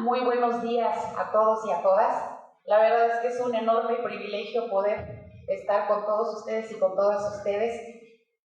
Muy buenos días a todos y a todas. La verdad es que es un enorme privilegio poder estar con todos ustedes y con todas ustedes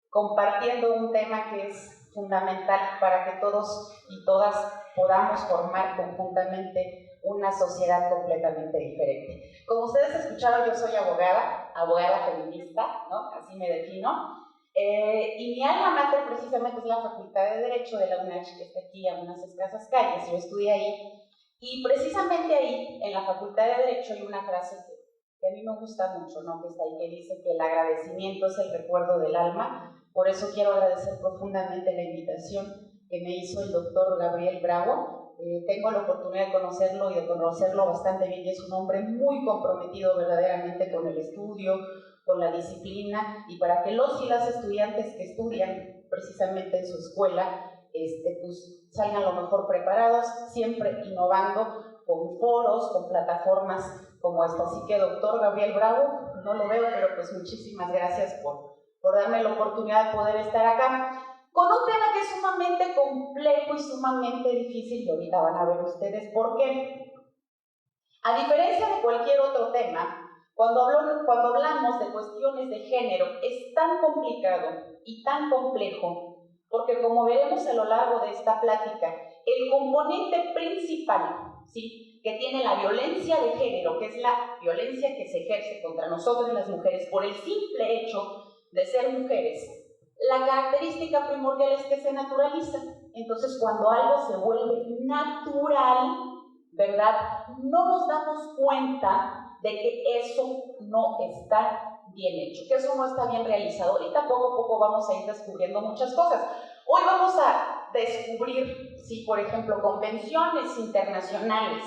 compartiendo un tema que es fundamental para que todos y todas podamos formar conjuntamente una sociedad completamente diferente. Como ustedes escucharon, yo soy abogada feminista, ¿no? Así me defino. Y mi alma mater precisamente es la Facultad de Derecho de la UNACH, que está aquí a unas escasas calles. Yo estudié ahí. Y precisamente ahí, en la Facultad de Derecho, hay una frase que a mí me gusta mucho, ¿no? Que está ahí, que dice que el agradecimiento es el recuerdo del alma. Por eso quiero agradecer profundamente la invitación que me hizo el doctor Gabriel Bravo. Tengo la oportunidad de conocerlo y de conocerlo bastante bien, y es un hombre muy comprometido verdaderamente con el estudio, con la disciplina, y para que los y las estudiantes que estudian precisamente en su escuela pues salgan lo mejor preparados, siempre innovando con foros, con plataformas como esta. Así que, doctor Gabriel Bravo, no lo veo, pero pues muchísimas gracias por darme la oportunidad de poder estar acá con un tema que es sumamente complejo y sumamente difícil, y ahorita van a ver ustedes por qué. A diferencia de cualquier otro tema, cuando hablamos de cuestiones de género, es tan complicado y tan complejo, porque como veremos a lo largo de esta plática, el componente principal, ¿sí?, que tiene la violencia de género, que es la violencia que se ejerce contra nosotras las mujeres por el simple hecho de ser mujeres, la característica primordial es que se naturaliza. Entonces, cuando algo se vuelve natural, ¿verdad?, no nos damos cuenta de que eso no está bien hecho, que eso no está bien realizado. Ahorita poco a poco vamos a ir descubriendo muchas cosas. Hoy vamos a descubrir, sí, por ejemplo, convenciones internacionales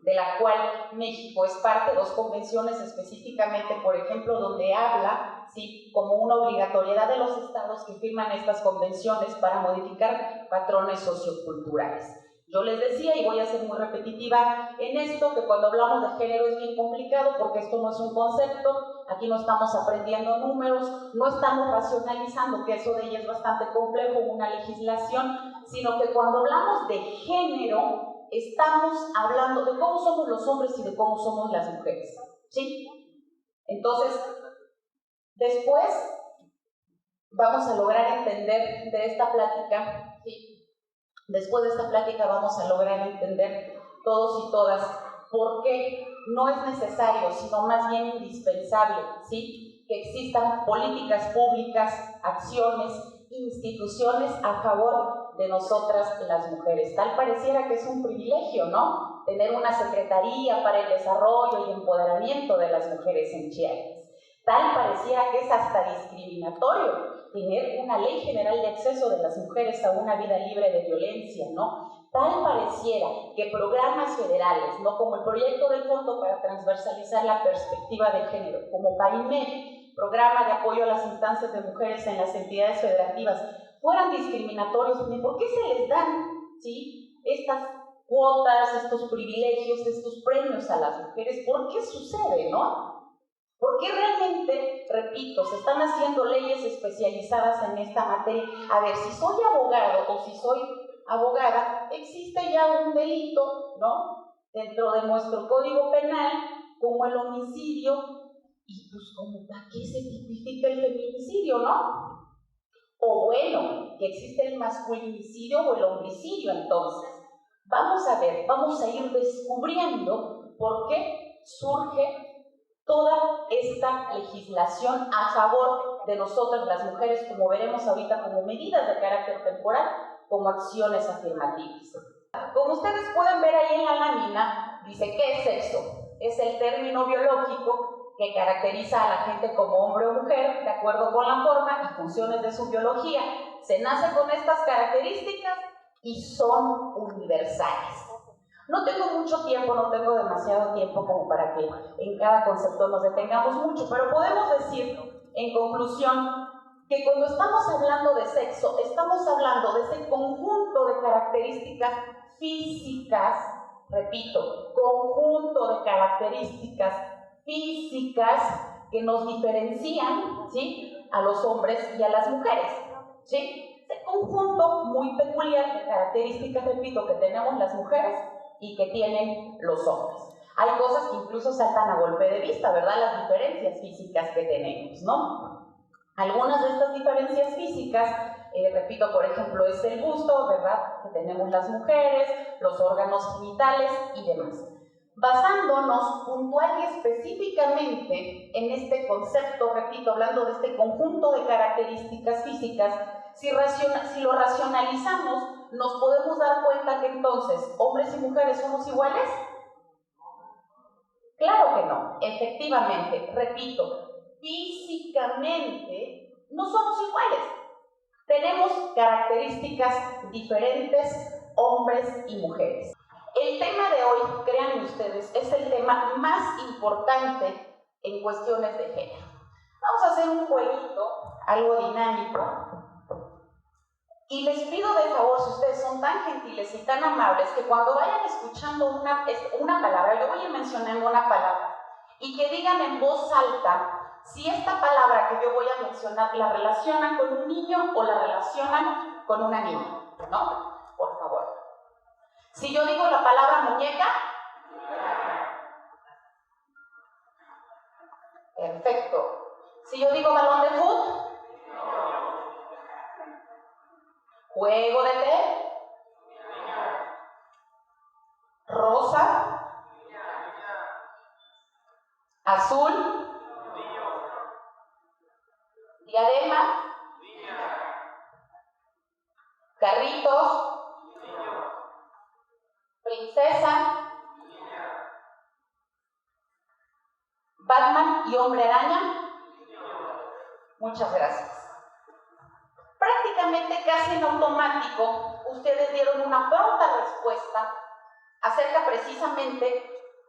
de la cual México es parte, dos convenciones específicamente, por ejemplo, donde habla, sí, como una obligatoriedad de los estados que firman estas convenciones para modificar patrones socioculturales. Yo les decía, y voy a ser muy repetitiva en esto, que cuando hablamos de género es bien complicado porque esto no es un concepto, aquí no estamos aprendiendo números, no estamos racionalizando, que eso de ella es bastante complejo, una legislación, sino que cuando hablamos de género, estamos hablando de cómo somos los hombres y de cómo somos las mujeres, ¿sí? Entonces, después vamos a lograr entender de esta plática, ¿sí? Después de esta plática vamos a lograr entender todos y todas por qué no es necesario, sino más bien indispensable, ¿sí?, que existan políticas públicas, acciones, instituciones a favor de nosotras las mujeres. Tal pareciera que es un privilegio, ¿no?, tener una secretaría para el desarrollo y empoderamiento de las mujeres en Chiapas. Tal pareciera que es hasta discriminatorio tener una ley general de acceso de las mujeres a una vida libre de violencia, ¿no? Tal pareciera que programas federales, ¿no?, como el proyecto del Fondo para Transversalizar la Perspectiva de Género, como PAIMED, Programa de Apoyo a las Instancias de Mujeres en las Entidades Federativas, fueran discriminatorios. ¿Por qué se les dan, ¿sí?, estas cuotas, estos privilegios, estos premios a las mujeres? ¿Por qué sucede, no? Porque realmente, repito, se están haciendo leyes especializadas en esta materia. A ver, si soy abogado o si soy abogada, existe ya un delito, ¿no?, dentro de nuestro Código Penal, como el homicidio, y pues como ¿para qué se tipifica el feminicidio, no? O bueno, que existe el masculinicidio o el homicidio. Entonces, vamos a ver, vamos a ir descubriendo por qué surge toda esta legislación a favor de nosotras las mujeres, como veremos ahorita, como medidas de carácter temporal, como acciones afirmativas. Como ustedes pueden ver ahí en la lámina, dice, ¿qué es sexo? Es el término biológico que caracteriza a la gente como hombre o mujer, de acuerdo con la forma y funciones de su biología. Se nace con estas características y son universales. No tengo mucho tiempo, no tengo demasiado tiempo como para que en cada concepto nos detengamos mucho, pero podemos decir, en conclusión, que cuando estamos hablando de sexo, estamos hablando de ese conjunto de características físicas, repito, conjunto de características físicas que nos diferencian, ¿sí?, a los hombres y a las mujeres, ¿sí? Ese conjunto muy peculiar de características, repito, que tenemos las mujeres y que tienen los hombres. Hay cosas que incluso saltan a golpe de vista, ¿verdad? Las diferencias físicas que tenemos, ¿no? Algunas de estas diferencias físicas, repito, por ejemplo, es el busto, ¿verdad? Que tenemos las mujeres, los órganos genitales y demás. Basándonos puntual y específicamente en este concepto, repito, hablando de este conjunto de características físicas, si lo racionalizamos, nos podemos dar cuenta que entonces, ¿hombres y mujeres somos iguales? Claro que no, efectivamente, repito, físicamente no somos iguales. Tenemos características diferentes, hombres y mujeres. El tema de hoy, créanme ustedes, es el tema más importante en cuestiones de género. Vamos a hacer un jueguito, algo dinámico, y les pido de favor, si ustedes son tan gentiles y tan amables, que cuando vayan escuchando una palabra, yo voy a ir mencionando una palabra, y que digan en voz alta si esta palabra que yo voy a mencionar la relacionan con un niño o la relacionan con una niña, ¿no? Por favor. Si yo digo la palabra muñeca, perfecto. Si yo digo balón de fútbol, juego de té, rosa, azul, diadema, carritos, princesa, Batman y Hombre Araña. Muchas gracias. Prácticamente casi en automático, ustedes dieron una pronta respuesta acerca precisamente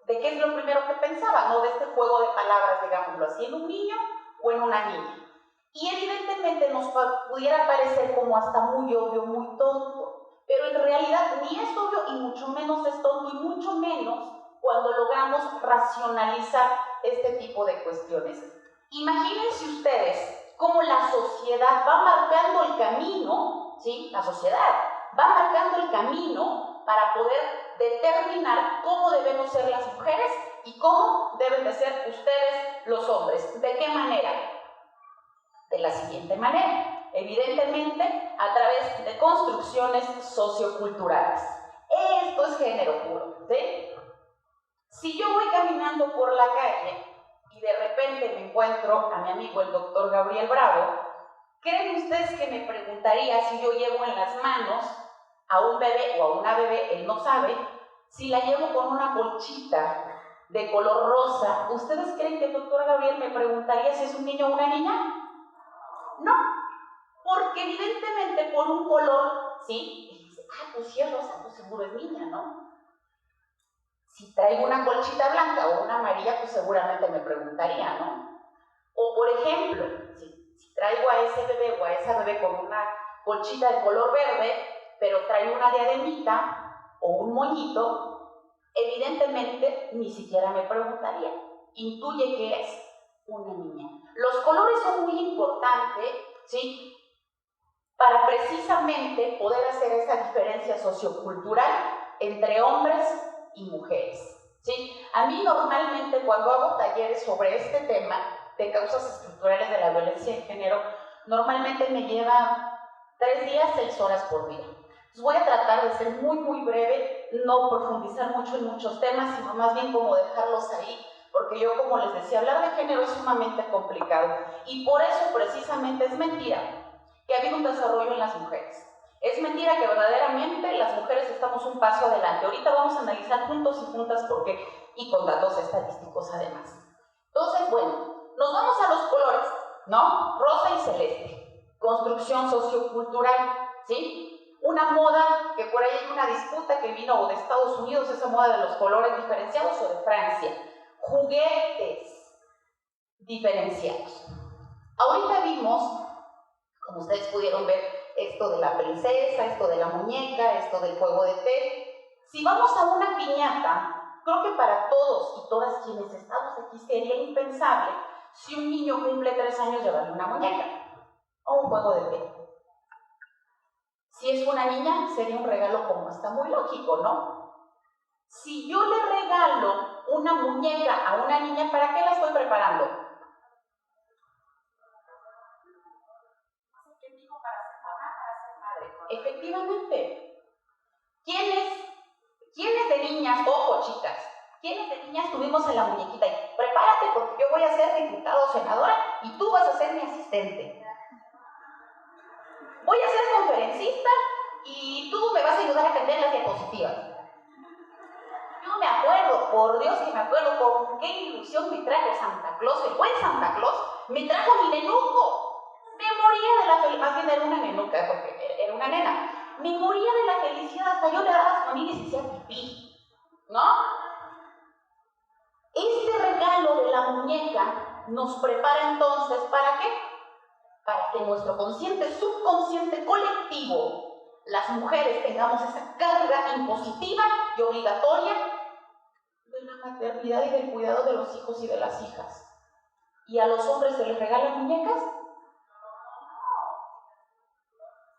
de qué es lo primero que pensaban, ¿no? De este juego de palabras, digámoslo así, en un niño o en una niña. Y evidentemente nos pudiera parecer como hasta muy obvio, muy tonto, pero en realidad ni es obvio y mucho menos es tonto, y mucho menos cuando logramos racionalizar este tipo de cuestiones. Imagínense ustedes cómo la sociedad va marcando el camino, ¿sí? La sociedad va marcando el camino para poder determinar cómo debemos ser las mujeres y cómo deben de ser ustedes los hombres. ¿De qué manera? De la siguiente manera, evidentemente a través de construcciones socioculturales. Esto es género puro, ¿sí? Si yo voy caminando por la calle y de repente me encuentro a mi amigo el doctor Gabriel Bravo, ¿creen ustedes que me preguntaría si yo llevo en las manos a un bebé o a una bebé, él no sabe, si la llevo con una bolsita de color rosa? ¿Ustedes creen que el doctor Gabriel me preguntaría si es un niño o una niña? No, porque evidentemente por un color, ¿sí? Él dice, pues si es rosa, pues seguro es niña, ¿no? Si traigo una colchita blanca o una amarilla, pues seguramente me preguntaría, ¿no? O por ejemplo, si traigo a ese bebé o a esa bebé con una colchita de color verde, pero traigo una diademita o un moñito, evidentemente ni siquiera me preguntaría. Intuye que es una niña. Los colores son muy importantes, ¿sí? Para precisamente poder hacer esa diferencia sociocultural entre hombres y mujeres, ¿sí? A mí normalmente cuando hago talleres sobre este tema de causas estructurales de la violencia de género, normalmente me lleva 3 días, 6 horas por día. Entonces voy a tratar de ser muy breve, no profundizar mucho en muchos temas, sino más bien como dejarlos ahí, porque yo, como les decía, hablar de género es sumamente complicado, y por eso precisamente es mentira que ha habido un desarrollo en las mujeres. Es mentira que verdaderamente las mujeres estamos un paso adelante. Ahorita vamos a analizar juntos y juntas por qué, y con datos estadísticos además. Entonces, bueno, nos vamos a los colores, ¿no? Rosa y celeste. Construcción sociocultural, ¿sí? Una moda que por ahí hay una disputa que vino de Estados Unidos, esa moda de los colores diferenciados, o de Francia. Juguetes diferenciados. Ahorita vimos, como ustedes pudieron ver, esto de la princesa, esto de la muñeca, esto del juego de té. Si vamos a una piñata, creo que para todos y todas quienes estamos aquí sería impensable si un niño cumple 3 años llevarle una muñeca o un juego de té. Si es una niña, sería un regalo como hasta muy lógico, ¿no? Si yo le regalo una muñeca a una niña, ¿para qué la estoy preparando? ¿Quién dijo para ser mamá, para ser madre? Efectivamente. ¿Quiénes de niñas, ojo chicas, quiénes de niñas tuvimos en la muñequita? Y prepárate porque yo voy a ser diputado o senadora y tú vas a ser mi asistente. Voy a ser conferencista y tú me vas a ayudar a cambiar las diapositivas. Yo me acuerdo, por Dios que me acuerdo con qué ilusión me trajo Santa Claus, el buen Santa Claus, me trajo mi nenuco. Me moría de la felicidad, más bien era una nenuca, porque era una nena. Me moría de la felicidad, hasta yo le daba sonido y se hacía pipí, ¿no? Este regalo de la muñeca nos prepara entonces, ¿para qué? Para que nuestro consciente, subconsciente colectivo, las mujeres tengamos esa carga impositiva y obligatoria de la maternidad y del cuidado de los hijos y de las hijas. ¿Y a los hombres se les regalan muñecas?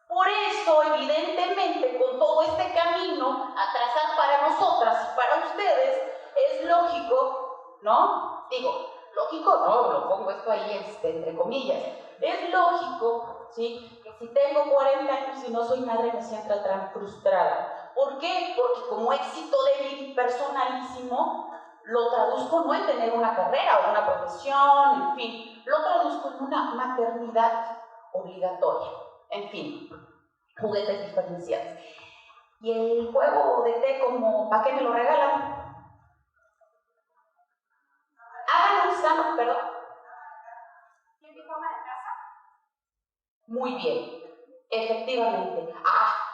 Por eso, evidentemente, con todo este camino a trazar para nosotras y para ustedes, es lógico, ¿no? Digo, lógico no, lo pongo esto ahí entre comillas. Es lógico, ¿sí? Que si tengo 40 años y no soy madre me siento tan frustrada. ¿Por qué? Porque como éxito de vida personalísimo, lo traduzco no en tener una carrera o una profesión, en fin, lo traduzco en una maternidad obligatoria. En fin, juguetes diferenciados. Y el juego de té, como, ¿para qué me lo regalan? Háganlo usando, perdón. ¿Quién dijo ama de casa? Muy bien, efectivamente.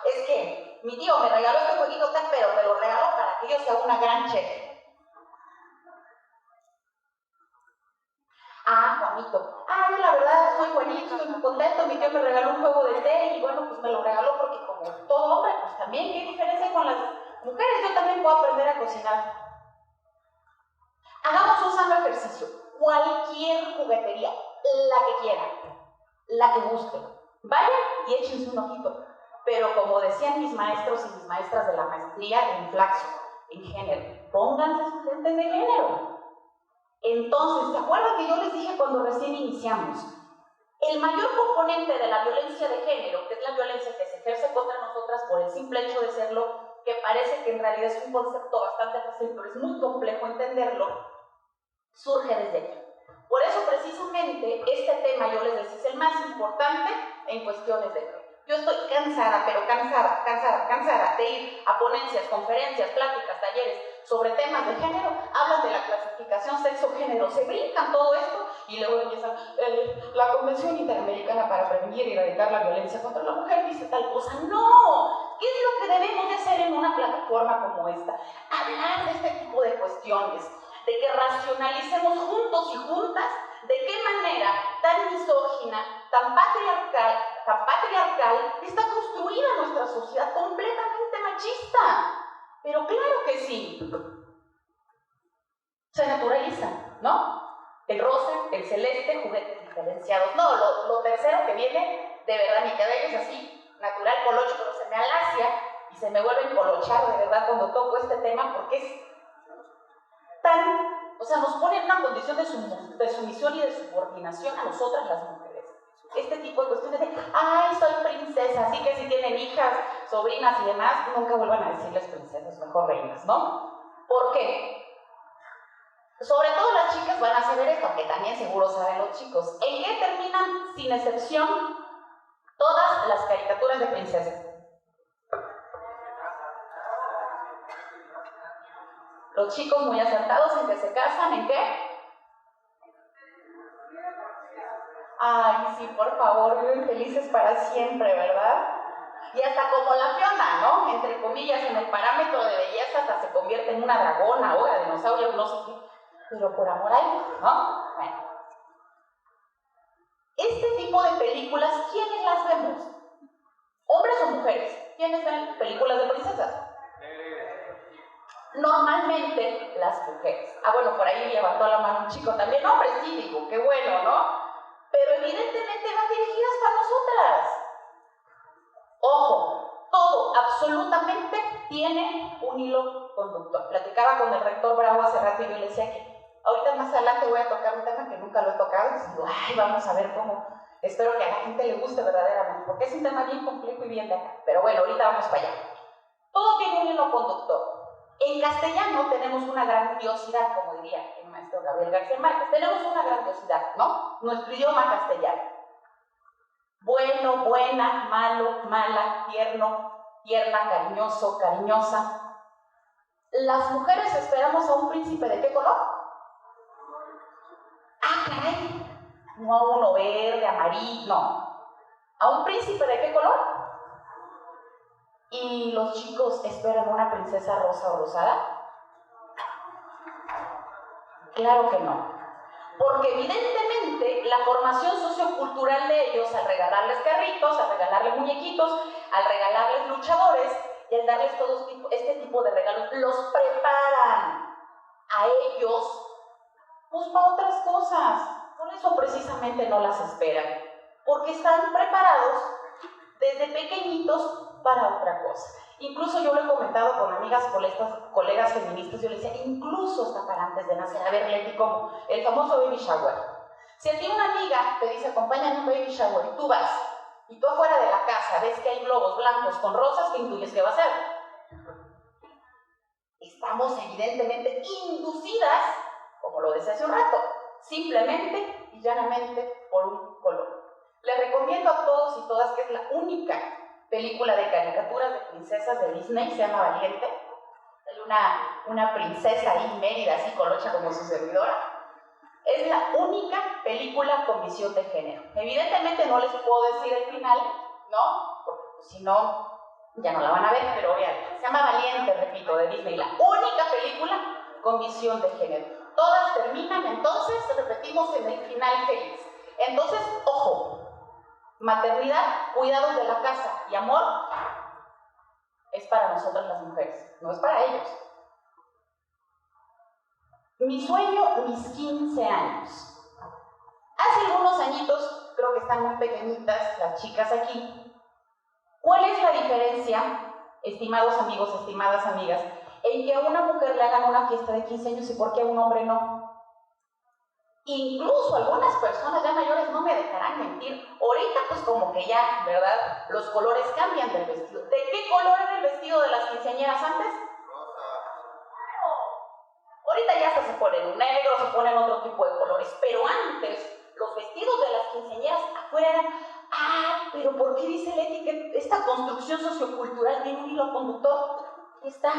Es que mi tío me regaló este jueguito té, pero me lo regaló para que yo sea una gran chef. Juanito. Yo la verdad soy Juanito, estoy muy contento, mi tío me regaló un juego de té y bueno, pues me lo regaló porque como todo hombre, pues también, ¿qué diferencia con las mujeres? Yo también puedo aprender a cocinar. Hagamos un sano ejercicio. Cualquier juguetería, la que quieran, la que gusten. Vayan y échense un ojito. Pero como decían mis maestros y mis maestras de la maestría en Flaxo, en género, pónganse sus lentes de género. Entonces, ¿se acuerdan que yo les dije cuando recién iniciamos? El mayor componente de la violencia de género, que es la violencia que se ejerce contra nosotras por el simple hecho de serlo, que parece que en realidad es un concepto bastante fácil, pero es muy complejo entenderlo, surge desde aquí. Por eso precisamente este tema, yo les decía, es el más importante en cuestiones de género. Yo estoy cansada, pero cansada de ir a ponencias, conferencias, pláticas, talleres sobre temas de género, hablan de la clasificación sexo-género, se brincan todo esto y luego empiezan, la Convención Interamericana para Prevenir y Erradicar la Violencia contra la Mujer dice tal cosa. ¡No! ¿Qué es lo que debemos de hacer en una plataforma como esta? Hablar de este tipo de cuestiones, de que racionalicemos juntos y juntas de qué manera tan misógina, tan patriarcal está construida nuestra sociedad, completamente machista. Pero claro que sí. Se naturaliza, ¿no? El rosa, el celeste, juguetes diferenciados. No, lo tercero que viene, de verdad, mi cabello es así, natural colocho, pero se me alacia y se me vuelve a encolochar de verdad cuando toco este tema porque es tan... O sea, nos pone en una condición de sumisión y de subordinación a nosotras las mujeres. Este tipo de cuestiones de, soy princesa, así que si tienen hijas, sobrinas y demás, nunca vuelvan a decirles princesas, mejor reinas, ¿no? ¿Por qué? Sobre todo las chicas van a saber esto, que también seguro saben los chicos. ¿En qué terminan, sin excepción, todas las caricaturas de princesa? Los chicos muy acertados en que se casan, ¿en qué? Sí, por favor, viven felices para siempre, ¿verdad? Y hasta como la Fiona, ¿no? Entre comillas, en el parámetro de belleza hasta se convierte en una dragona, o dinosaurio, no sé qué. Pero por amor a él, ¿no? Bueno. Este tipo de películas, ¿quiénes las vemos? ¿Hombres o mujeres? ¿Quiénes ven películas de princesas? Normalmente las mujeres. Bueno, por ahí levantó la mano un chico también. Hombres, sí, digo, qué bueno, ¿no? Pero evidentemente van dirigidas para nosotras. Ojo, todo, absolutamente tiene un hilo conductor. Platicaba con el rector Bravo hace rato y yo le decía que ahorita más adelante voy a tocar un tema que nunca lo he tocado y digo, ay, vamos a ver cómo, espero que a la gente le guste verdaderamente, porque es un tema bien complejo y bien de acá. Pero bueno, ahorita vamos para allá. Todo tiene un hilo conductor. En castellano tenemos una grandiosidad, como diría el maestro Gabriel García Márquez, tenemos una grandiosidad, ¿no? Nuestro idioma castellano. Bueno, buena, malo, mala, tierno, tierna, cariñoso, cariñosa. Las mujeres esperamos a un príncipe ¿de qué color? Ah, caray, no a uno verde, amarillo, no. ¿A un príncipe de qué color? ¿Y los chicos esperan una princesa rosa o rosada? Claro que no. Porque evidentemente la formación sociocultural de ellos, al regalarles carritos, al regalarles muñequitos, al regalarles luchadores y al darles todo este tipo de regalos, los preparan a ellos pues para otras cosas. Por eso precisamente no las esperan, porque están preparados desde pequeñitos para otra cosa. Incluso yo lo he comentado con amigas, colegas feministas, yo les decía, incluso hasta para antes de nacer. A ver, Leti, como el famoso baby shower. Si a ti una amiga te dice, acompáñame a un baby shower, y tú vas, y tú afuera de la casa ves que hay globos blancos con rosas, ¿qué intuyes que va a ser? Estamos evidentemente inducidas, como lo decía hace un rato, simplemente y llanamente por un color. Les recomiendo a todos y todas que es la única película de caricaturas de princesas de Disney, se llama Valiente. Hay una princesa ahí, Mérida, así colocha como su servidora. Es la única película con visión de género. Evidentemente no les puedo decir el final, ¿no? Porque si no, ya no la van a ver, pero vean, se llama Valiente, repito, de Disney, la única película con visión de género. Todas terminan, entonces, repetimos, en el final feliz. Entonces, ojo, maternidad, cuidados de la casa y amor es para nosotras las mujeres, no es para ellos. Mi sueño, mis 15 años. Hace algunos añitos, creo que están muy pequeñitas las chicas aquí. ¿Cuál es la diferencia, estimados amigos, estimadas amigas, en que a una mujer le hagan una fiesta de 15 años y por qué a un hombre no? Incluso algunas personas ya mayores no me dejarán mentir. Ahorita pues como que ya, ¿verdad? Los colores cambian del vestido. ¿De qué color era el vestido de las quinceañeras antes? Claro. Ahorita ya hasta se ponen un negro, se ponen otro tipo de colores. Pero antes, los vestidos de las quinceañeras afuera eran, pero ¿por qué dice Leti que esta construcción sociocultural tiene un hilo conductor? Aquí está,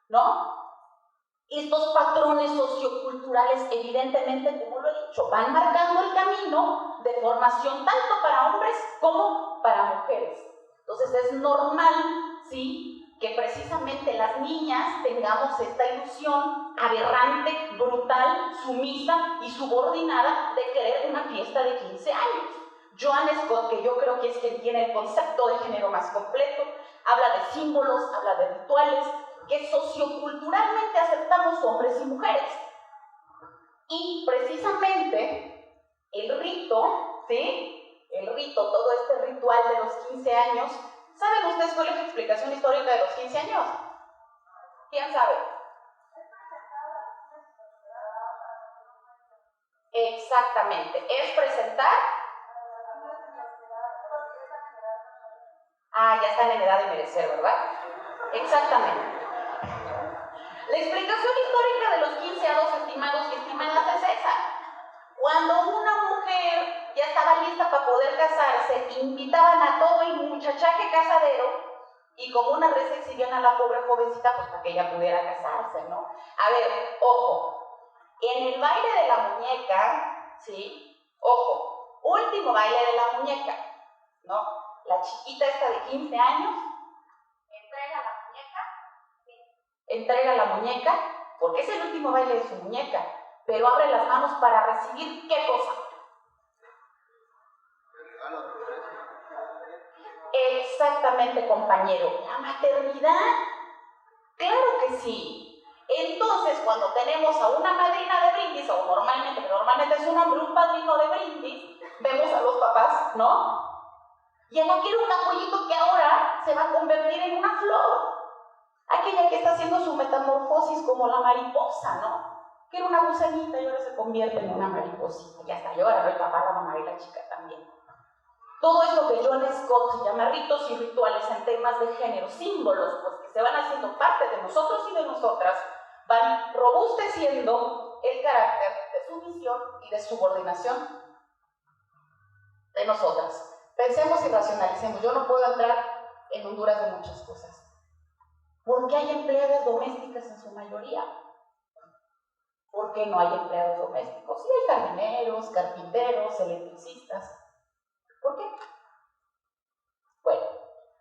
¿no? Estos patrones socioculturales, evidentemente, como lo he dicho, van marcando el camino de formación tanto para hombres como para mujeres. Entonces es normal, ¿sí?, que precisamente las niñas tengamos esta ilusión aberrante, brutal, sumisa y subordinada de querer una fiesta de 15 años. Joan Scott, que yo creo que es quien tiene el concepto de género más completo, habla de símbolos, habla de rituales, que socioculturalmente aceptamos hombres y mujeres. Y precisamente el rito, ¿sí? El rito, todo este ritual de los 15 años, ¿saben ustedes cuál es la explicación histórica de los 15 años? ¿Quién sabe? Exactamente, es presentar. Ya están en edad de merecer, ¿verdad? Exactamente. La explicación histórica de los 15 estimados y estimadas, es esa. Cuando una mujer ya estaba lista para poder casarse, invitaban a todo el muchachaje casadero y como una vez exhibían a la pobre jovencita pues para que ella pudiera casarse, ¿no? A ver, ojo, en el baile de la muñeca, ¿sí? Ojo, último baile de la muñeca, ¿no? La chiquita esta de 15 años entrega la muñeca, porque es el último baile de su muñeca, pero abre las manos para recibir ¿qué cosa? Exactamente, compañero, la maternidad. Claro que sí. Entonces, cuando tenemos a una madrina de brindis, o normalmente es un hombre, un padrino de brindis, vemos a los papás, ¿no? Y ella quiere un capullito que ahora se va a convertir en una flor. Aquella que está haciendo su metamorfosis como la mariposa, ¿no? Que era una gusanita y ahora se convierte en una mariposita. Ya está, yo ahora el papá, la mamá y la chica también. Todo esto que John Scott llama ritos y rituales en temas de género, símbolos, pues que se van haciendo parte de nosotros y de nosotras, van robusteciendo el carácter de sumisión y de subordinación de nosotras. Pensemos y racionalicemos. Yo no puedo entrar en honduras de muchas cosas. ¿Por qué hay empleadas domésticas en su mayoría? ¿Por qué no hay empleados domésticos? Sí hay jardineros, carpinteros, electricistas. ¿Por qué? Bueno,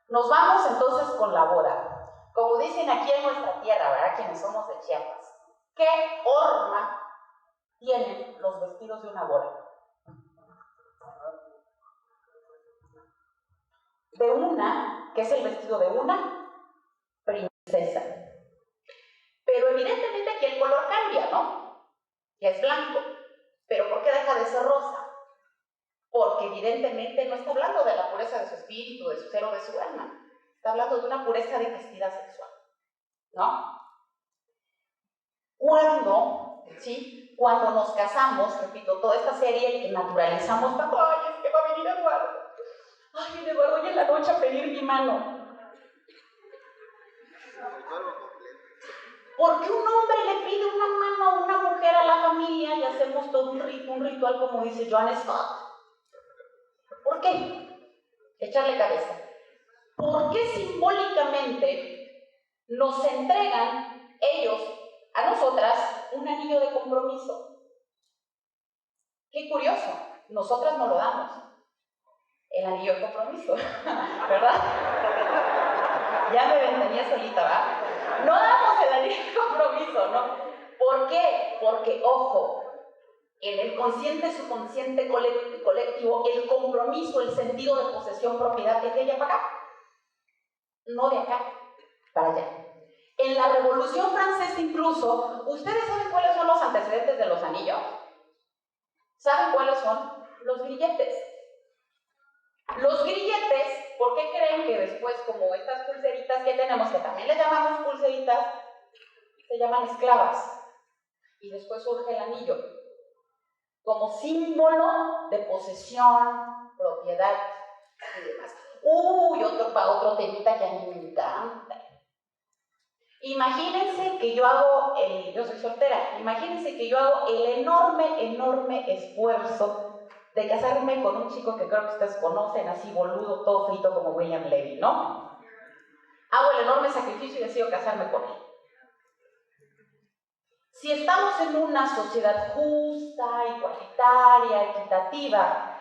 nos vamos entonces con la boda. Como dicen aquí en nuestra tierra, ¿verdad? Quienes somos de Chiapas. ¿Qué horma tienen los vestidos de una boda? De una, que es el vestido de una princesa. Pero evidentemente aquí el color cambia, ¿no? Que es blanco. ¿Pero por qué deja de ser rosa? Porque evidentemente no está hablando de la pureza de su espíritu, de su ser o de su alma. Está hablando de una pureza de castidad sexual, ¿no? Cuando nos casamos, repito, toda esta serie que naturalizamos, ay, es que va a venir Eduardo. Ay, Eduardo, hoy en la noche a pedir mi mano. Porque un hombre le pide una mano a una mujer, a la familia, y hacemos todo un ritual, como dice John Scott. ¿Por qué? Echarle cabeza. ¿Por qué simbólicamente nos entregan ellos a nosotras un anillo de compromiso? Qué curioso, nosotras no lo damos, el anillo de compromiso, ¿verdad? Ya me ventané solita, ¿verdad? No damos el anillo de compromiso, ¿no? ¿Por qué? Porque, ojo, en el consciente, subconsciente colectivo, el compromiso, el sentido de posesión, propiedad, es de allá para acá, no de acá para allá. En la Revolución Francesa incluso, ¿ustedes saben cuáles son los antecedentes de los anillos? ¿Saben cuáles son? Los grilletes. Los grilletes, ¿por qué creen que después, como estas pulseritas que tenemos, que también les llamamos pulseritas, se llaman esclavas? Y después surge el anillo, como símbolo de posesión, propiedad y demás. Otro temita que a mí me encanta. Imagínense que yo hago, yo soy soltera, imagínense que yo hago el enorme esfuerzo de casarme con un chico que creo que ustedes conocen, así boludo, todo frito como William Levy, ¿no? Hago el enorme sacrificio y decido casarme con él. Si estamos en una sociedad justa, igualitaria, equitativa,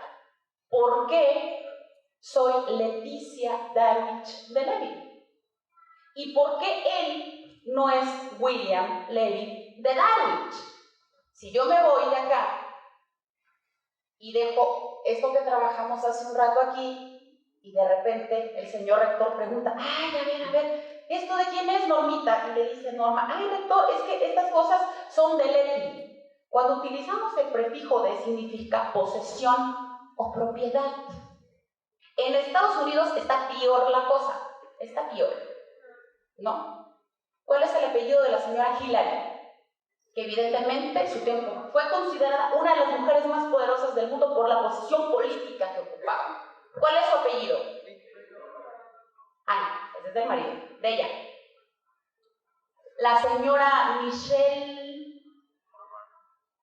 ¿por qué soy Leticia Darwich de Levy? ¿Y por qué él no es William Levy de Darwich? Si yo me voy de acá y dejo esto que trabajamos hace un rato aquí y de repente el señor rector pregunta, ay, a ver, ¿esto de quién es, Normita? Y le dice Norma, ay, rector, es que estas cosas son de Leti. Cuando utilizamos el prefijo de significa posesión o propiedad. En Estados Unidos está peor la cosa, está peor, ¿no? ¿Cuál es el apellido de la señora Hillary? Que evidentemente en su tiempo fue considerada una de las mujeres más poderosas del mundo por la posición política que ocupaba. ¿Cuál es su apellido? Ese es del marido, de ella. La señora Michelle,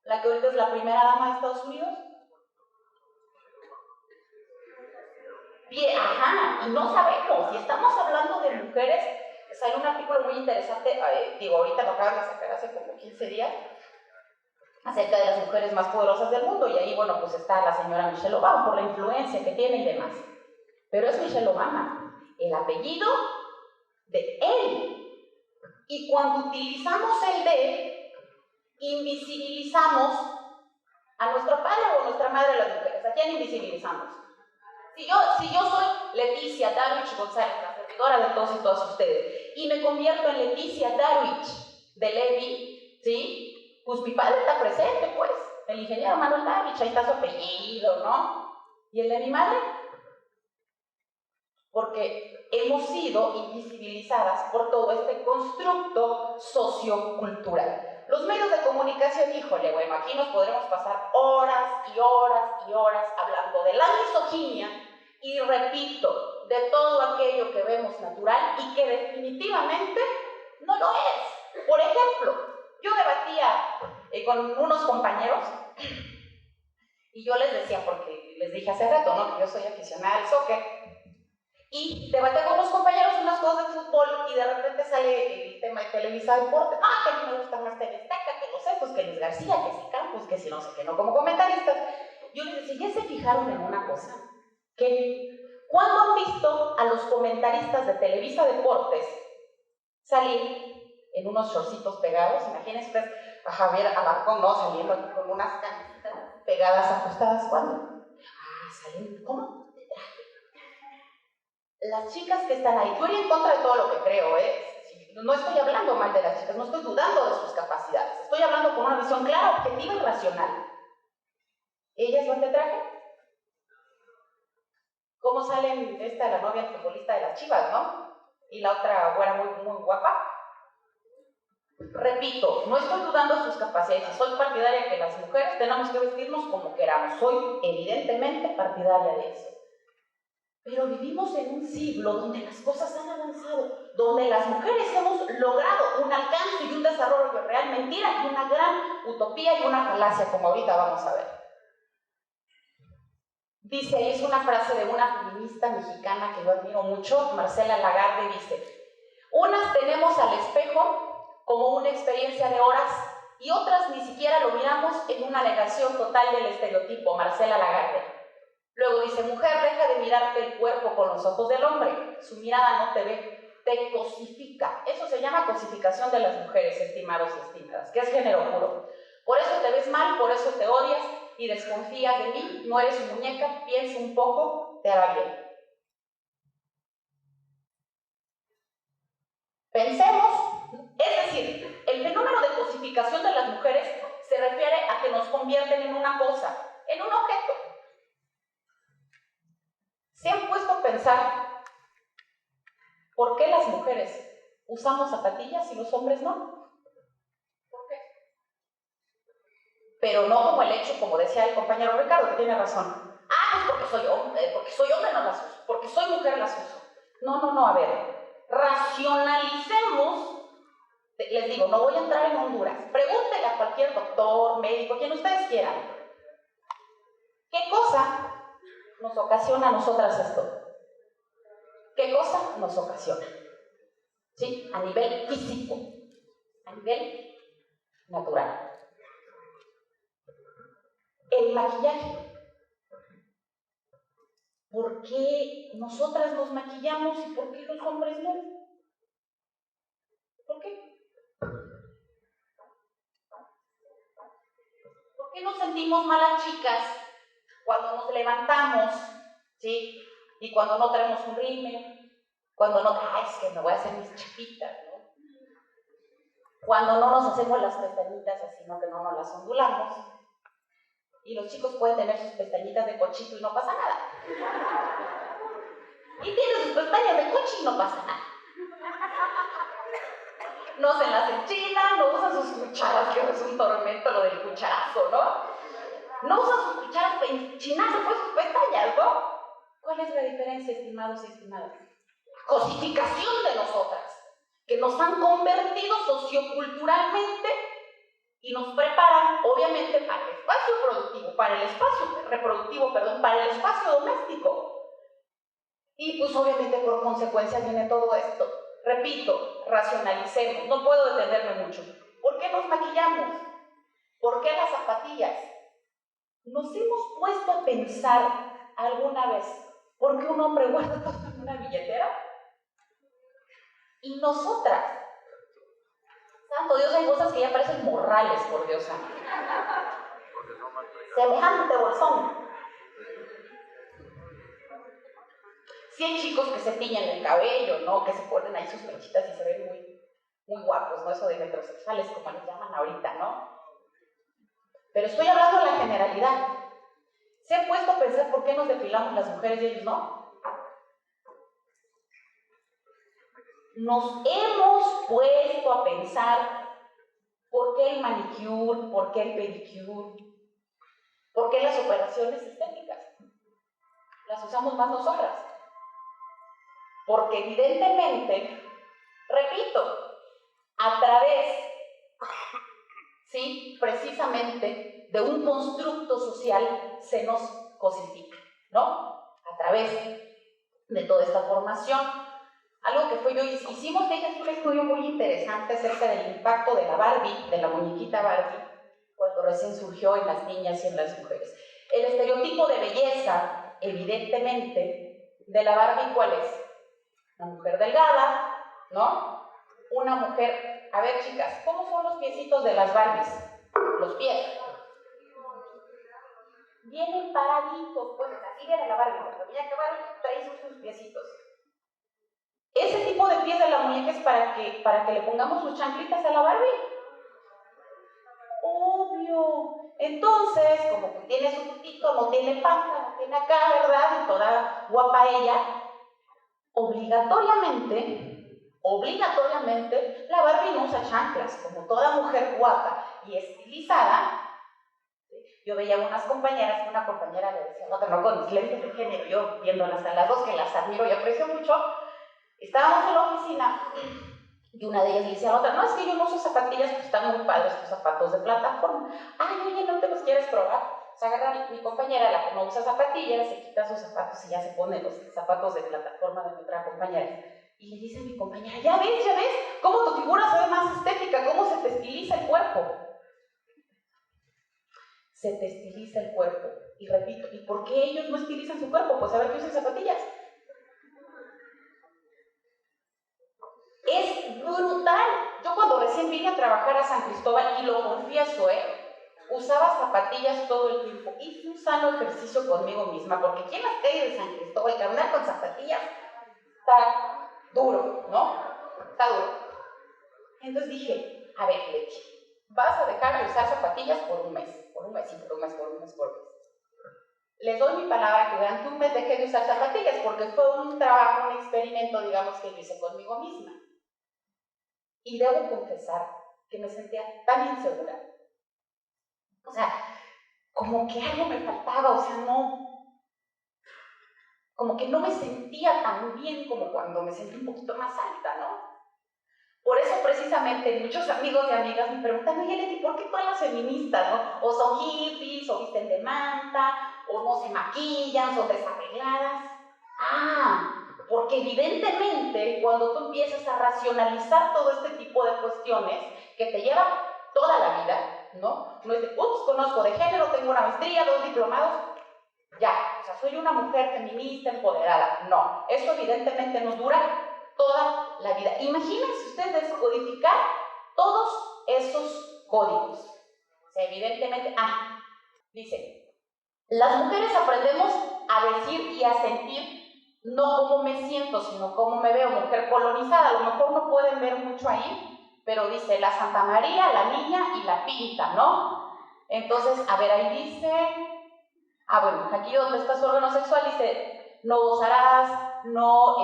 la que ahorita es la primera dama de Estados Unidos. Bien, y no sabemos, y estamos hablando de mujeres. Sale un artículo muy interesante, ahorita lo acaban de sacar hace como 15 días, acerca de las mujeres más poderosas del mundo, y ahí, bueno, pues está la señora Michelle Obama, por la influencia que tiene y demás. Pero es Michelle Obama, el apellido de él. Y cuando utilizamos el de, invisibilizamos a nuestro padre o a nuestra madre, las mujeres. ¿A quién invisibilizamos? Si yo soy Leticia Darwich González, la servidora de todos y todas ustedes, y me convierto en Leticia Darwich de Levy, ¿sí? Pues mi padre está presente, pues, el ingeniero Manuel Darwich, ahí está su apellido, ¿no? ¿Y el de mi madre? porque hemos sido invisibilizadas por todo este constructo sociocultural. Los medios de comunicación, híjole, bueno, aquí nos podremos pasar horas y horas y horas hablando de la misoginia y, repito, de todo aquello que vemos natural y que definitivamente no lo es. Por ejemplo, yo debatía con unos compañeros y yo les decía, porque les dije hace rato, ¿no?, que yo soy aficionada al soccer, y debatía con los compañeros unas cosas de fútbol y de repente sale el tema de Televisa Deportes. Ah, que a mí me gusta más TV Azteca, que los estos, que Luis García, que si Campos, que si no sé qué, no, como comentaristas. Yo les decía, ¿ya se fijaron en una cosa? Que ¿cuándo han visto a los comentaristas de Televisa Deportes salir en unos shortcitos pegados? Imagínense ustedes a Javier Alarcón, ¿no?, saliendo aquí con unas camisetas pegadas, ajustadas. ¿Cuándo? Ah, salen, ¿cómo? Las chicas que están ahí, yo iría en contra de todo lo que creo, no estoy hablando mal de las chicas, no estoy dudando de sus capacidades, estoy hablando con una visión clara, objetiva y racional. ¿Ellas van de traje? ¿Cómo salen la novia futbolista de las Chivas, no? Y la otra güera muy guapa. Repito, no estoy dudando de sus capacidades, soy partidaria de que las mujeres tenemos que vestirnos como queramos, soy evidentemente partidaria de eso. Pero vivimos en un siglo donde las cosas han avanzado, donde las mujeres hemos logrado un alcance y un desarrollo real, mentira, y una gran utopía y una falacia, como ahorita vamos a ver. Dice, ahí es una frase de una feminista mexicana que yo admiro mucho, Marcela Lagarde, dice: unas tenemos al espejo como una experiencia de horas y otras ni siquiera lo miramos en una negación total del estereotipo. Marcela Lagarde. Luego dice, mujer, deja de mirarte el cuerpo con los ojos del hombre, su mirada no te ve, te cosifica. Eso se llama cosificación de las mujeres, estimados y estimadas, que es género puro. Por eso te ves mal, por eso te odias y desconfías de mí, no eres su muñeca, piensa un poco, te hará bien. Pensemos, es decir, el fenómeno de cosificación de las mujeres se refiere a que nos convierten en una cosa, en un objeto. ¿Se han puesto a pensar por qué las mujeres usamos zapatillas y los hombres no? ¿Por qué? Pero no como el hecho, como decía el compañero Ricardo, que tiene razón. Ah, pues porque soy hombre no las uso, porque soy mujer las uso. No, a ver, racionalicemos. Les digo, no voy a entrar en Honduras. Pregúntenle a cualquier doctor, médico, quien ustedes quieran. ¿Qué cosa nos ocasiona a nosotras esto? ¿Qué cosa nos ocasiona? ¿Sí? A nivel físico, a nivel natural. El maquillaje. ¿Por qué nosotras nos maquillamos y por qué los hombres no? ¿Por qué? ¿Por qué nos sentimos malas chicas cuando nos levantamos, ¿sí? Y cuando no traemos un rímel, cuando no, es que me voy a hacer mis chapitas, ¿no? Cuando no nos hacemos las pestañitas así, ¿no?, que no nos las ondulamos. Y los chicos pueden tener sus pestañitas de cochito y no pasa nada. Y tienen sus pestañas de coche y no pasa nada. No se las enchilan, no usan sus cucharas, que es un tormento lo del cucharazo, ¿no? No usan sus cucharas para enchinarse pues sus pestañas, ¿no? ¿Cuál es la diferencia, estimados y estimadas? Cosificación de nosotras, que nos han convertido socioculturalmente y nos preparan, obviamente, para el espacio productivo, para el espacio reproductivo, para el espacio doméstico. Y pues obviamente por consecuencia viene todo esto. Repito, racionalicemos, no puedo detenerme mucho. ¿Por qué nos maquillamos? ¿Por qué las zapatillas? ¿Nos hemos puesto a pensar alguna vez por qué un hombre guarda todo en una billetera? Y nosotras, santo Dios, hay cosas que ya parecen morrales, por Dios santo. Semejante bolsón. Sí hay chicos que se tiñen el cabello, ¿no?, que se ponen ahí sus mechitas y se ven muy guapos, ¿no?, eso de metrosexuales, como les llaman ahorita, ¿no? Pero estoy hablando de la generalidad. ¿Se han puesto a pensar por qué nos depilamos las mujeres y ellos no? nos hemos puesto a pensar por qué el manicure, por qué el pedicure, por qué las operaciones estéticas las usamos más nosotras. Porque evidentemente, repito, a través, sí, precisamente de un constructo social se nos cosifica, ¿no? A través de toda esta formación. Algo que fue yo, hicimos de ellas un estudio muy interesante acerca del impacto de la Barbie, de la muñequita Barbie, cuando recién surgió en las niñas y en las mujeres. El estereotipo de belleza, evidentemente, de la Barbie, ¿cuál es? Una mujer delgada, ¿no? Una mujer, a ver chicas, ¿cómo son los piecitos de las Barbies? Los pies. Vienen paraditos, pues así viene la Barbie, la muñeca Barbie trae sus piecitos. Ese tipo de pies de la muñeca es para que le pongamos sus chanclitas a la Barbie. Obvio. Entonces, como que tiene su putito, no tiene panza, no tiene acá, ¿verdad? Y toda guapa ella, obligatoriamente, la Barbie no usa chanclas. Como toda mujer guapa y estilizada, yo veía unas compañeras, una compañera le decía, no, con mis lentes de género, yo viéndolas a las dos, que las admiro y aprecio mucho, estábamos en la oficina y una de ellas le decía a la otra, no, es que yo no uso zapatillas, pues están muy padres tus zapatos de plataforma. Ay, oye, ¿no te los quieres probar? O sea, agarra mi compañera, la que no usa zapatillas, se quita sus zapatos y ya se pone los zapatos de plataforma de mi otra compañera. Y le dice a mi compañera, ya ves, cómo tu figura se ve más estética, cómo se te estiliza el cuerpo. Se te estiliza el cuerpo. Y repito, ¿y por qué ellos no estilizan su cuerpo? Pues a ver que usan zapatillas. Es brutal. Yo cuando recién vine a trabajar a San Cristóbal, y lo confieso, usaba zapatillas todo el tiempo. Hice un sano ejercicio conmigo misma, porque aquí en las calles de San Cristóbal, caminar con zapatillas está duro, ¿no? Está duro. Entonces dije, a ver, Leche, vas a dejar de usar zapatillas por un mes. Les doy mi palabra que durante un mes dejé de usar zapatillas, porque fue un trabajo, un experimento, digamos, que yo hice conmigo misma. Y debo confesar que me sentía tan insegura. O sea, como que algo me faltaba, o sea, como que no me sentía tan bien como cuando me sentí un poquito más alta, ¿no? Por eso precisamente muchos amigos y amigas me preguntan, oye, Leti, ¿por qué todas las feministas, no? O son hippies, o visten de manta, o no se maquillan, son desarregladas. Porque evidentemente cuando tú empiezas a racionalizar todo este tipo de cuestiones que te llevan toda la vida, ¿no? No es de, conozco de género, tengo una maestría, 2 diplomados, ya, o sea, soy una mujer feminista, empoderada. No, eso evidentemente nos dura toda la vida. Imagínense ustedes descodificar todos esos códigos. O sea, evidentemente, dice, las mujeres aprendemos a decir y a sentir no cómo me siento, sino cómo me veo. Mujer colonizada, a lo mejor no pueden ver mucho ahí, pero dice la Santa María, la Niña y la Pinta, ¿no? Entonces, a ver, ahí dice, bueno, aquí donde está su órgano sexual dice, no gozarás, no